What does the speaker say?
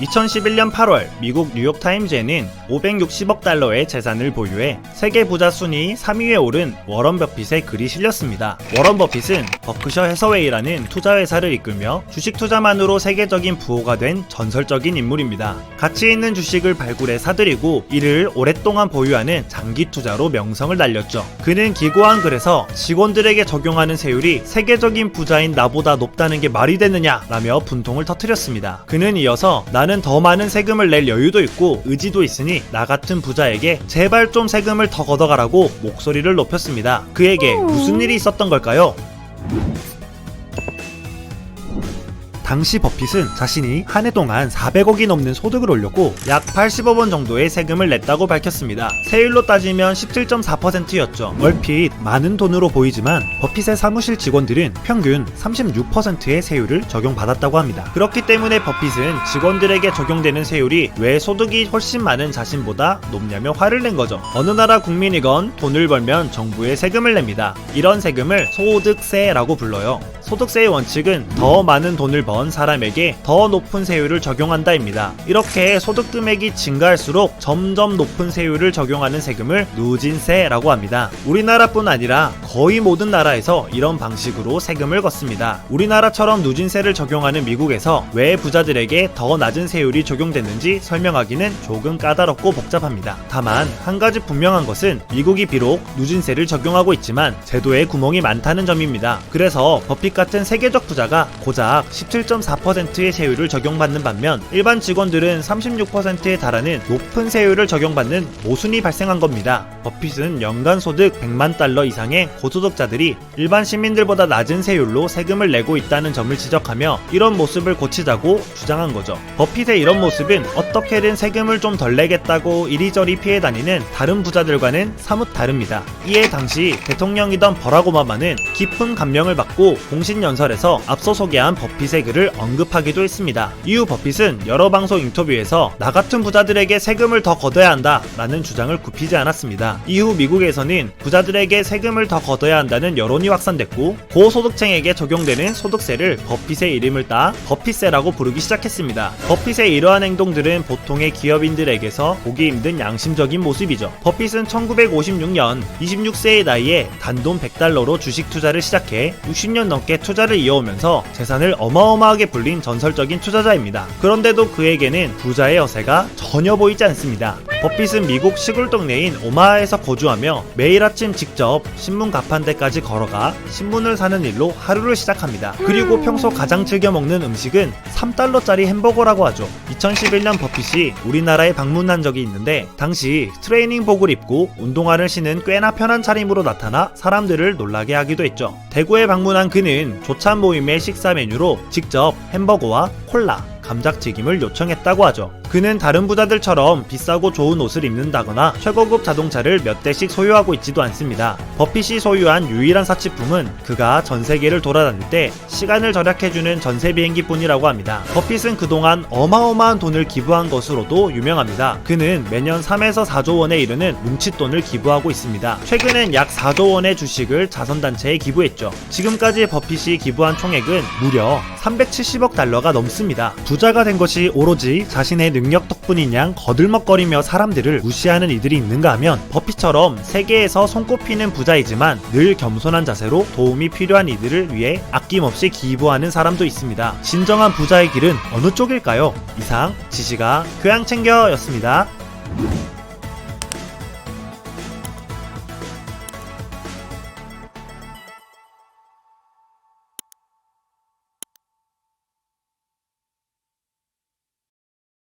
2011년 8월 미국 뉴욕타임즈에는 560억 달러의 재산을 보유해 세계 부자 순위 3위에 오른 워런 버핏의 글이 실렸습니다. 워런 버핏은 버크셔 해서웨이라는 투자회사를 이끌며 주식 투자만으로 세계적인 부호가 된 전설적인 인물입니다. 가치 있는 주식을 발굴해 사들이고 이를 오랫동안 보유하는 장기 투자로 명성을 날렸죠. 그는 기고한 글에서 직원들에게 적용하는 세율이 세계적인 부자인 나보다 높다는 게 말이 되느냐 라며 분통을 터뜨렸습니다. 그는 이어서 나는 더 많은 세금을 낼 여유도 있고 의지도 있으니 나 같은 부자에게 제발 좀 세금을 더 걷어가라고 목소리를 높였습니다. 그에게 무슨 일이 있었던 걸까요? 당시 버핏은 자신이 한 해 동안 400억이 넘는 소득을 올렸고 약 80억 원 정도의 세금을 냈다고 밝혔습니다. 세율로 따지면 17.4%였죠. 얼핏 많은 돈으로 보이지만 버핏의 사무실 직원들은 평균 36%의 세율을 적용받았다고 합니다. 그렇기 때문에 버핏은 직원들에게 적용되는 세율이 왜 소득이 훨씬 많은 자신보다 높냐며 화를 낸 거죠. 어느 나라 국민이건 돈을 벌면 정부에 세금을 냅니다. 이런 세금을 소득세라고 불러요. 소득세의 원칙은 더 많은 돈을 번 사람에게 더 높은 세율을 적용한다입니다. 이렇게 소득 금액이 증가할수록 점점 높은 세율을 적용하는 세금을 누진세라고 합니다. 우리나라뿐 아니라 거의 모든 나라에서 이런 방식으로 세금을 걷습니다. 우리나라처럼 누진세를 적용하는 미국에서 왜 부자들에게 더 낮은 세율이 적용됐는지 설명하기는 조금 까다롭고 복잡합니다. 다만 한 가지 분명한 것은 미국이 비록 누진세를 적용하고 있지만 제도에 구멍이 많다는 점입니다. 그래서 버핏 같은 세계적 부자가 고작 17.4%의 세율을 적용받는 반면 일반 직원들은 36%에 달하는 높은 세율을 적용받는 모순이 발생한 겁니다. 버핏은 연간 소득 100만 달러 이상의 고소득자들이 일반 시민들보다 낮은 세율로 세금을 내고 있다는 점을 지적하며 이런 모습을 고치자고 주장한 거죠. 버핏의 이런 모습은 어떻게든 세금을 좀 덜 내겠다고 이리저리 피해 다니는 다른 부자들과는 사뭇 다릅니다. 이에 당시 대통령이던 버락 오바마는 깊은 감명을 받고 공신연설에서 앞서 소개한 버핏의 글을 언급하기도 했습니다. 이후 버핏은 여러 방송 인터뷰에서 나 같은 부자들에게 세금을 더 걷어야 한다 라는 주장을 굽히지 않았습니다. 이후 미국에서는 부자들에게 세금을 더 걷어야 한다는 여론이 확산됐고 고소득층에게 적용되는 소득세를 버핏의 이름을 따 버핏세라고 부르기 시작했습니다. 버핏의 이러한 행동들은 보통의 기업인들에게서 보기 힘든 양심적인 모습이죠. 버핏은 1956년 26세의 나이에 단돈 100달러로 주식 투자를 시작해 60년 넘게 투자를 이어오면서 재산을 어마어마하게 불린 전설적인 투자자입니다. 그런데도 그에게는 부자의 허세가 전혀 보이지 않습니다. 버핏은 미국 시골 동네인 오마하에서 거주하며 매일 아침 직접 신문 가판대까지 걸어가 신문을 사는 일로 하루를 시작합니다. 그리고 평소 가장 즐겨 먹는 음식은 3달러짜리 햄버거라고 하죠. 2011년 버핏이 우리나라에 방문한 적이 있는데 당시 트레이닝복을 입고 운동화를 신은 꽤나 편한 차림으로 나타나 사람들을 놀라게 하기도 했죠. 대구에 방문한 그는 조찬 모임의 식사 메뉴로 직접 햄버거와 콜라, 감자튀김을 요청했다고 하죠. 그는 다른 부자들처럼 비싸고 좋은 옷을 입는다거나 최고급 자동차를 몇 대씩 소유하고 있지도 않습니다. 버핏이 소유한 유일한 사치품은 그가 전 세계를 돌아다닐 때 시간을 절약해주는 전세 비행기뿐이라고 합니다. 버핏은 그동안 어마어마한 돈을 기부한 것으로도 유명합니다. 그는 매년 3에서 4조 원에 이르는 뭉칫돈을 기부하고 있습니다. 최근엔 약 4조 원의 주식을 자선단체에 기부했죠. 지금까지 버핏이 기부한 총액은 무려 370억 달러가 넘습니다. 부자가 된 것이 오로지 자신의 능력 덕분인 양 거들먹거리며 사람들을 무시하는 이들이 있는가 하면 버핏처럼 세계에서 손꼽히는 부자이지만 늘 겸손한 자세로 도움이 필요한 이들을 위해 아낌없이 기부하는 사람도 있습니다. 진정한 부자의 길은 어느 쪽일까요? 이상 지시가 교양챙겨였습니다.